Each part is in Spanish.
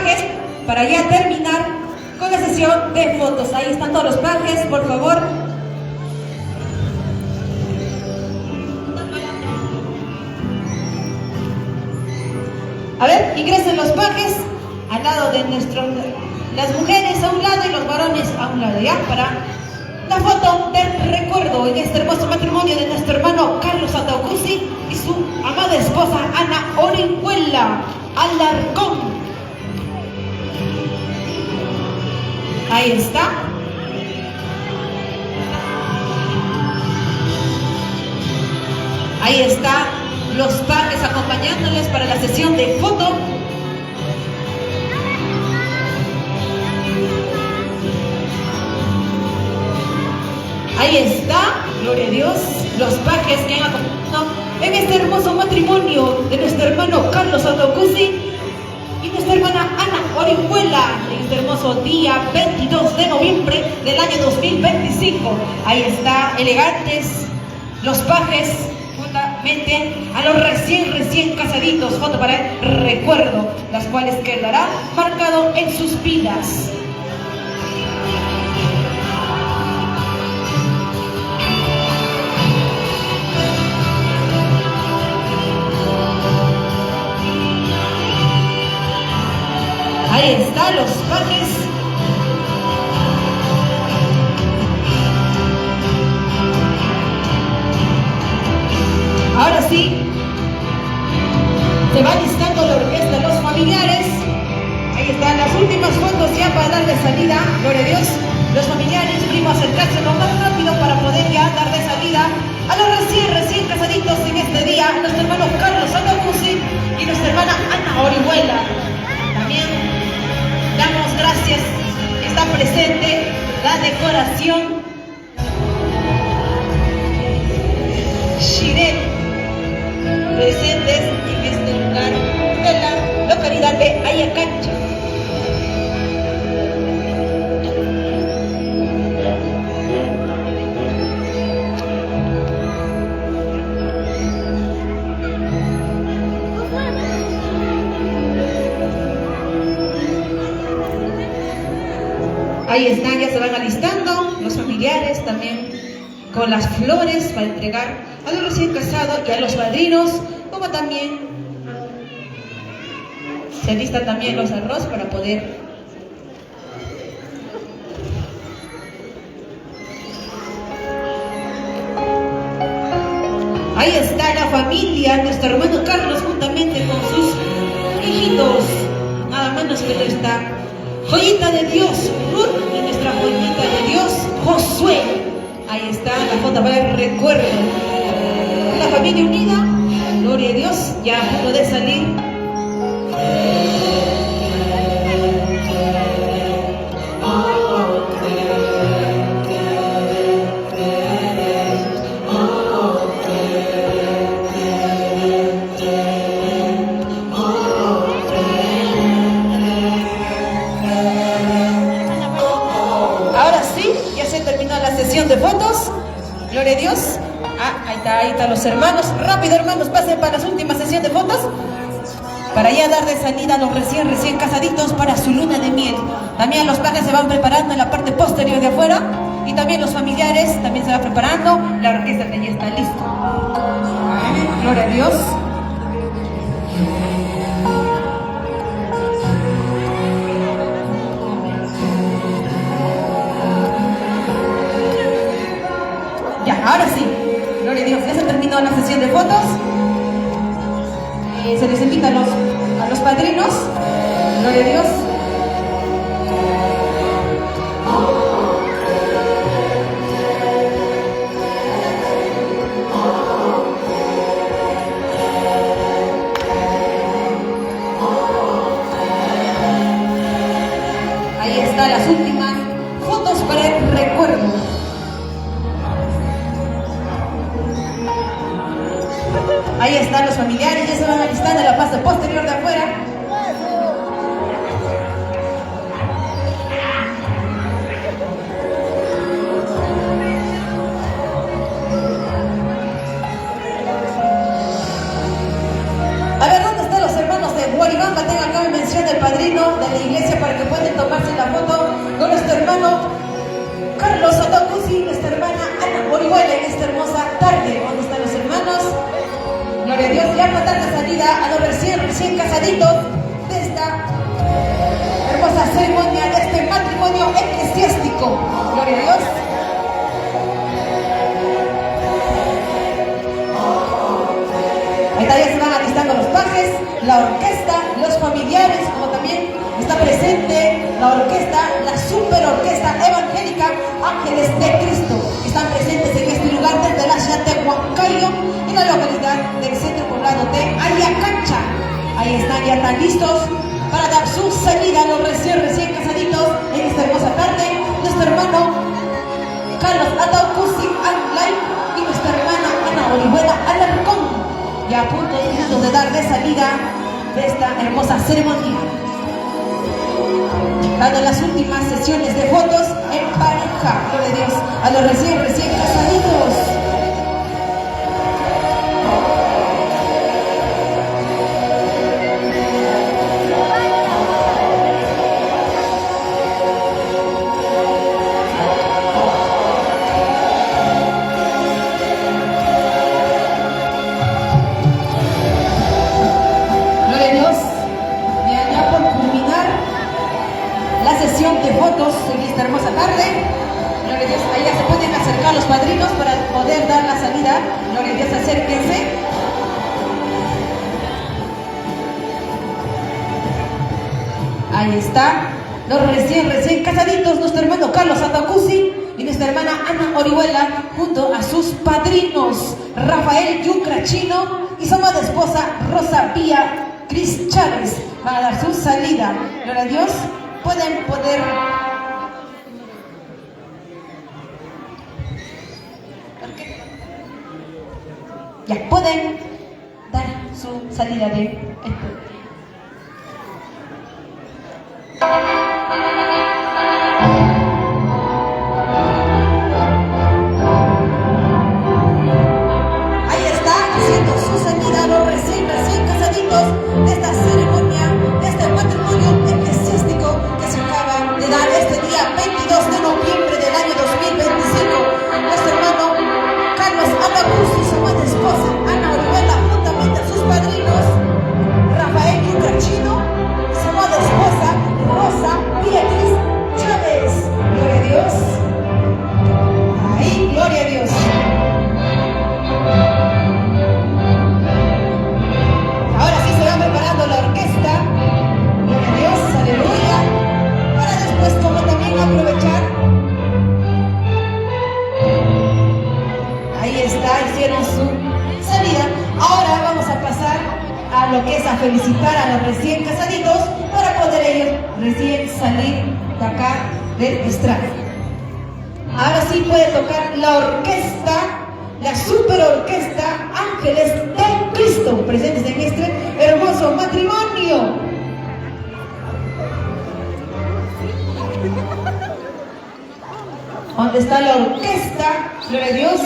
pajes para ya terminar con la sesión de fotos. Ahí están todos los pajes, por favor. A ver, ingresen los pajes al lado de las mujeres a un lado y los varones a un lado, ¿ya? Para la foto del recuerdo en este hermoso matrimonio de nuestro hermano Carlos Ataucusi y su amada esposa Ana Orihuela Alarcón. Ahí está. Ahí está los pajes acompañándoles para la sesión de foto. Ahí está, gloria a Dios, los pajes que han acompañado en este hermoso matrimonio de nuestro hermano Carlos Ataucusi y nuestra hermana Ana Orihuela en este hermoso día 22 de noviembre del año 2025. Ahí está, elegantes, los pajes juntamente a los recién casaditos, foto para el recuerdo, las cuales quedará marcado en sus vidas. Ahí están los pajes. Ahora sí, se va listando la orquesta, los familiares. Ahí están las últimas fotos ya para darle salida, gloria a Dios. Los familiares, primos, acercarse lo más rápido para poder ya darle salida a los recién casaditos en este día. Nuestro hermano Carlos Ataucusi y nuestra hermana Ana Orihuela. También damos gracias, está presente la decoración Shiret, presentes en este lugar de la localidad de Ayacancha. Ahí están, ya se van alistando los familiares también con las flores para entregar a los recién casados y a los padrinos, como también se alistan también los arroz para poder ahí está la familia, nuestro hermano Carlos juntamente con sus hijitos, nada menos que nuestra joyita de Dios, Ruth, y nuestra joyita de Dios, Josué. Ahí está la foto para el recuerdo. La familia unida, gloria a Dios, ya a punto de salir. De fotos, gloria a Dios. Ahí están los hermanos. Rápido, hermanos, pasen para las últimas sesión de fotos para ya dar de salida a los recién casaditos para su luna de miel. También los pajes se van preparando en la parte posterior de afuera y también los familiares también se van preparando. La orquesta ya está lista. Gloria a Dios. Ahora sí, gloria a Dios, ya se terminó la sesión de fotos. Se les invita a los padrinos, gloria a Dios. Ahí están las últimas fotos para el recuerdo. Ahí están los familiares, ya se van alistando en la parte posterior de afuera. A ver, ¿dónde están los hermanos de Guaribamba? Tengo acá en mención del padrino centro de la iglesia para que puedan tomarse la foto con nuestro hermano Carlos Atacusi y nuestra hermana Ana Orihuela en esta hermosa tarde. ¿Dónde están los hermanos? Gloria a Dios, ya para dar la salida a los recién casaditos de esta hermosa ceremonia, de este matrimonio eclesiástico. Gloria a Dios. Ahí ya se van alistando los pajes, la orquesta, los familiares, como también está presente la orquesta, la super orquesta evangélica Ángeles de Cristo. Están presentes en este lugar desde la ciudad de Huancayo y la localidad del centro poblado de Ayacancha. Ahí están, ya están listos para dar su salida a los recién casaditos en esta hermosa tarde. Nuestro hermano Carlos Atacusi Anlay y nuestra hermana Ana Orihuela Alarcón, ya a punto de dar de salida de esta hermosa ceremonia, dando las últimas sesiones de fotos en pareja, gloria a Dios, a los recién casaditos. De fotos en esta hermosa tarde. Gloria a Dios, ahí ya se pueden acercar los padrinos para poder dar la salida. Gloria a Dios, acérquense. Ahí está, los recién casaditos, nuestro hermano Carlos Atacusi y nuestra hermana Ana Orihuela, junto a sus padrinos Rafael Yucrachino y su amada esposa Rosa Pía Cris Chávez, van a dar su salida. Gloria a Dios. Pueden dar su salida de esto. Ahí está haciendo su salida los recién casaditos de esta ceremonia, de este matrimonio eclesiástico que se acaba de dar este día 22 de noviembre del año 2025. Nuestro hermano Carlos Atacusi y su amada esposa Ana Orihuela, juntamente a sus padrinos Rafael Yucrachino y su amada esposa Rosa Beatriz Chávez. Gloria a Dios. Ahí, gloria a Dios. Ahora sí se va preparando la orquesta. Gloria a Dios, aleluya. Para después, como también aprovechar. Ahí está, hicieron su salida. Ahora vamos a pasar a lo que es a felicitar a los recién casaditos para poder ellos recién salir de acá del estrado. Ahora sí puede tocar la orquesta, la super orquesta Ángeles de Cristo, presentes en este hermoso matrimonio. ¿Dónde está la orquesta? Gloria a Dios.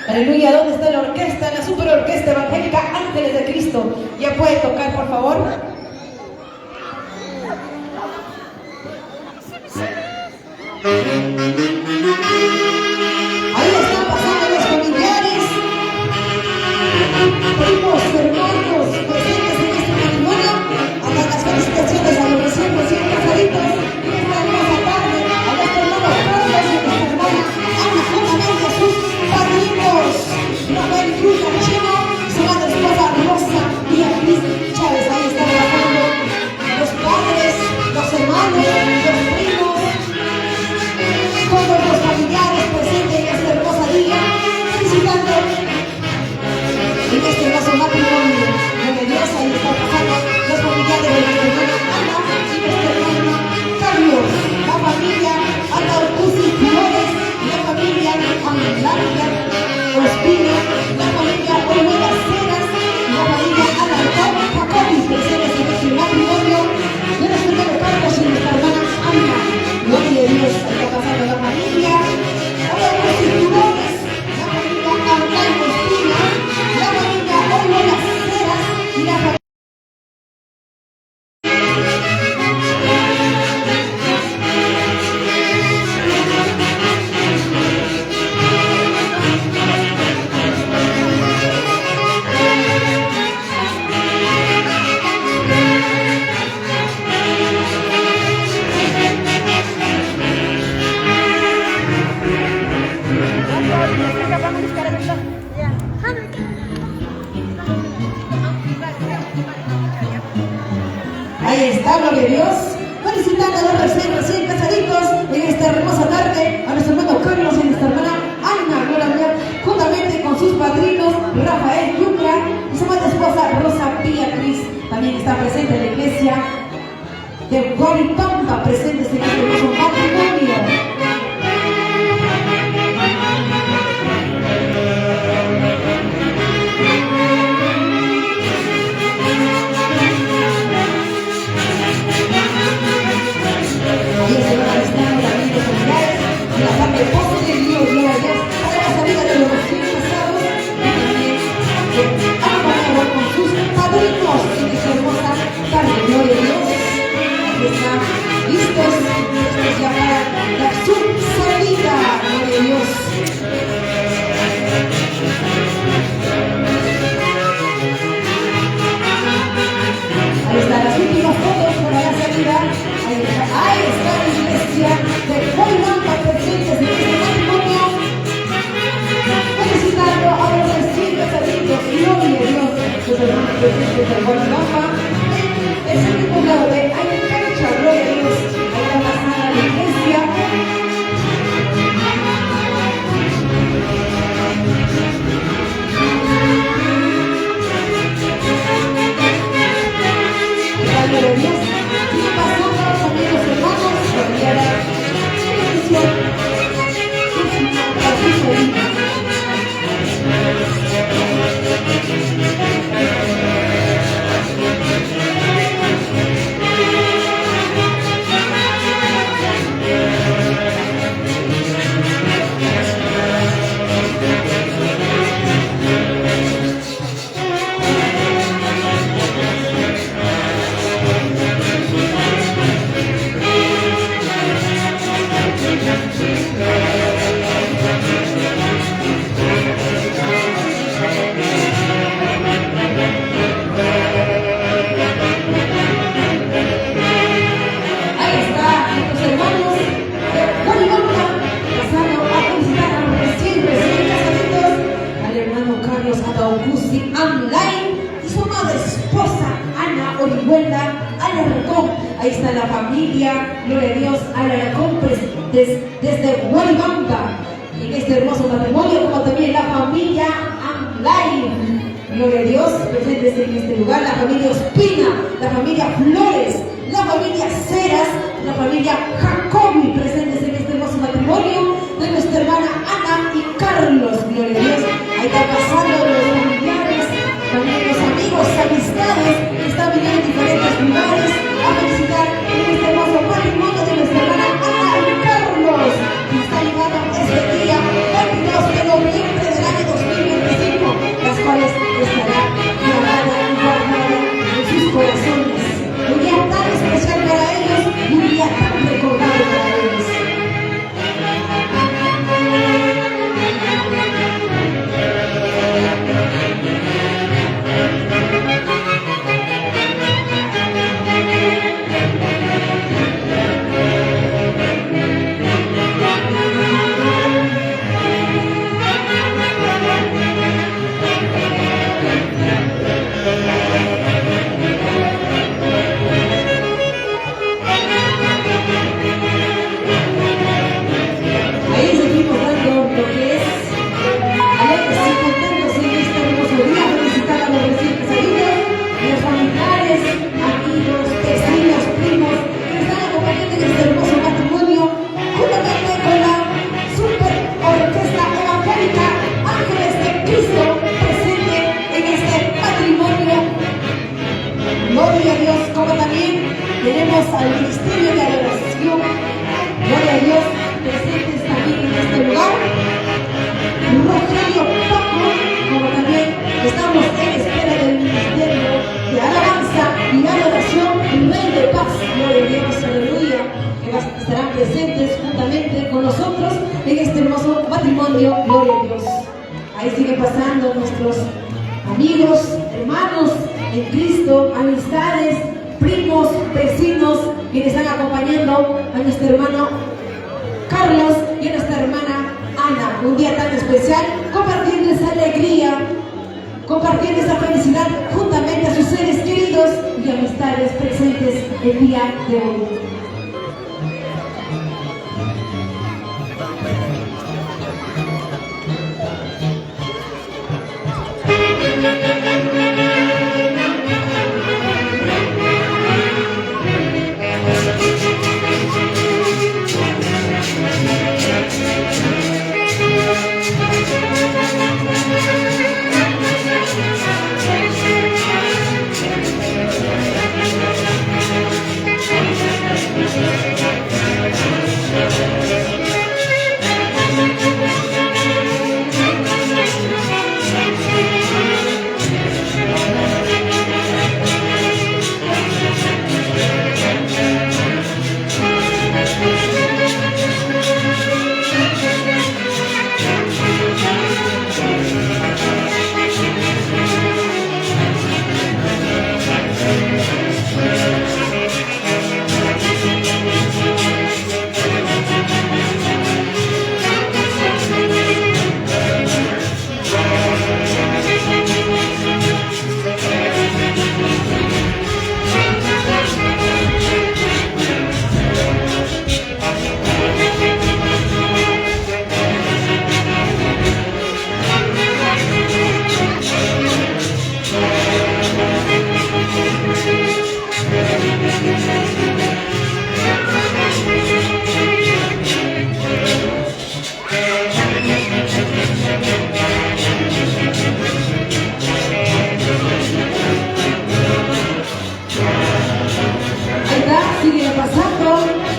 Aleluya, ¿dónde está la orquesta? La super orquesta evangélica Ángeles de Cristo. ¿Ya puede tocar, por favor? Ahí están pasando los familiares, primos, hermanos, presentes en este matrimonio, a dar las felicitaciones a los recién casaditos en esta hermosa tarde, a nuestro hermano Carlos y a nuestra hermana Ana, juntamente a sus padrinos Rafael Yucrachino y su amada esposa Rosa Beatriz Chávez. Ahí están trabajando los padres, los hermanos, los primos, todos los familiares presentes en esta hermosa día, felicitando en este hermoso matrimonio. está, gloria a Dios. Felicitando a los recién casaditos en esta hermosa tarde, a nuestro hermano Carlos y a nuestra hermana Ana, gloria a Dios, juntamente con sus padrinos Rafael Yucra y su amada esposa Rosa Beatriz. También está presente en la iglesia de Guaripampa, presentes en este hermoso matrimonio. Listos ya para su salida, gloria a Dios. Ahí están las últimas fotos para la salida. Ahí está la iglesia de Guaripampa presentes en este matrimonio. Felicitando a los recién casaditos, gloria a Dios, los hermanos presentes de Guaripampa. Es el mismo lado de Ayacancha, gloria a Dios. Ahí va pasando la iglesia. Gloria a Dios. Y pasando también los hermanos, gloria a la bendición. A su salida. Ahí está la familia, gloria a Dios, Alaracón, desde Guaripampa, en este hermoso matrimonio, como también la familia Amlay, gloria a Dios, presentes en este lugar, la familia Ospina, la familia Flores, la familia Ceras, la familia Jacobi, presentes en este hermoso matrimonio, de nuestra hermana Ana y Carlos, gloria a Dios. Ahí está pasando los familiares, también los amigos, amistades, que están viniendo en diferentes lugares a felicitar en este hermoso matrimonio de nuestra hermana Ana y Carlos, que está llegando este día 22 de noviembre del año 2025, las cuales estará grabada y guardada en sus corazones. Un día tan especial para ellos y un día tan recordado para ellos. Al ministerio de adoración, gloria a Dios, presentes también en este lugar. Rogelio Paco, como también estamos en espera del ministerio de alabanza y adoración, Rey de Paz, gloria a Dios, aleluya, que estarán presentes juntamente con nosotros en este hermoso matrimonio, gloria a Dios. Ahí siguen pasando nuestros amigos, hermanos en Cristo, amistades, primos, vecinos, quienes están acompañando a nuestro hermano Carlos y a nuestra hermana Ana. Un día tan especial, compartiendo esa alegría compartiendo esa felicidad juntamente a sus seres queridos y amistades presentes el día de hoy.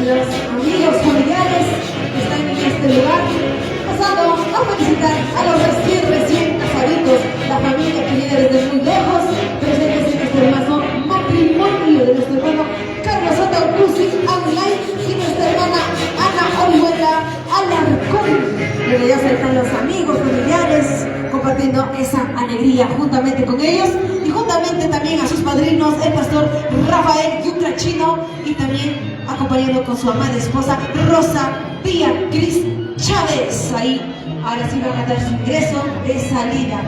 Los amigos familiares que están en este lugar, pasando a felicitar a los recién casaditos, la familia que viene desde muy lejos, presentes en este hermoso matrimonio de nuestro hermano Carlos Otaucusi Online y nuestra hermana Ana Orihuela Alarcón. Desde ya están los amigos familiares compartiendo esa alegría juntamente con ellos y juntamente también a sus padrinos, el pastor Rafael Yucrachino, y también acompañado con su amada esposa Rosa Pía Cris Chávez. Ahí ahora sí van a dar su ingreso de salida.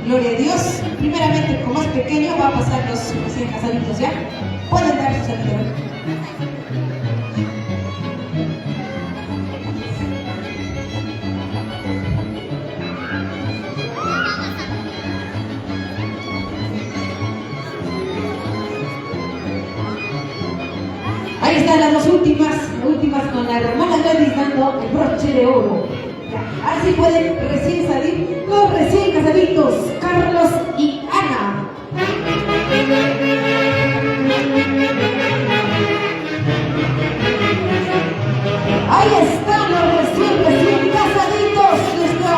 Gloria a Dios. Primeramente, como más pequeño, va a pasar los recién casaditos, ¿ya? Pueden dar su salida. Ahí están las dos últimas con la hermana Gladys dando el broche de oro. Ya, ahora sí pueden recién salir los recién casaditos, Carlos y Ana. Ahí están los recién casaditos, nuestro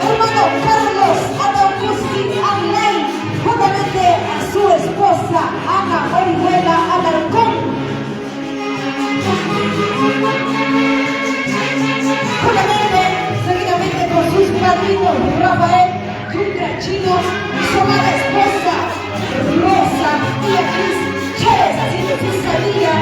hermano Carlos Otaucusi Online, juntamente a su esposa Ana Orihuela Alarcón. Seguidamente por sus padrinos Rafael Yucrachino y su amada esposa Rosa Pía Cris Chávez haciendo su salida,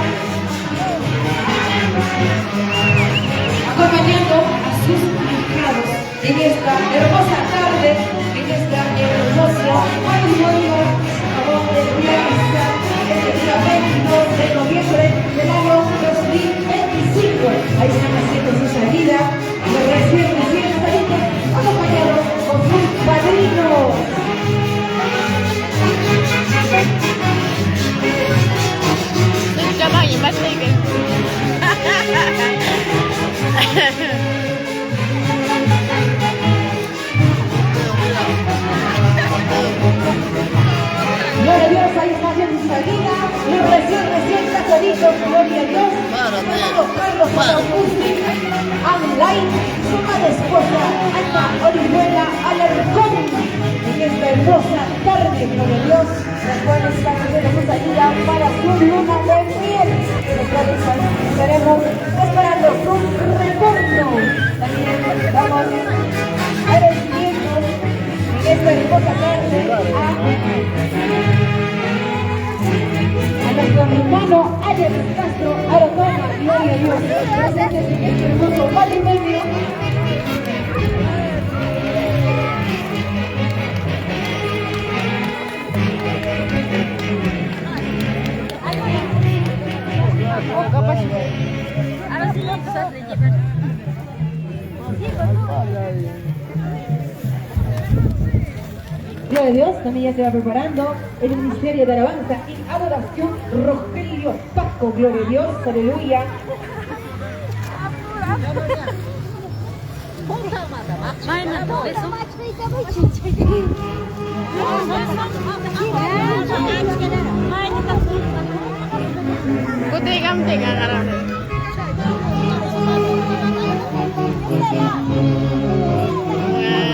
acompañando a sus invitados en esta hermosa tarde, en esta hermosa matrimonio que se acabó de realizar el día 22 de noviembre del año 2025. Ahí están haciendo su salida, los recién salidos, acompañados con sus padrinos. Gloria a Dios, ahí está haciendo su salida, los recién casaditos, gloria a Dios, Carlos Otaucusi Online, su amada esposa Ana Orihuela Alarcón, en esta hermosa tarde, gloria a Dios, las cuales están haciendo su salida para su luna de miel, los cuales estaremos esperando su retorno. También vamos a recibirnos en esta hermosa tarde a nuestro hermano Alex Castro Arotoma, gloria a Dios, presentes en este hermoso matrimonio. Gloria a Dios, también ya se va preparando el ministerio de alabanza y adoración Rogelio Paco. Gloria a Dios, aleluya.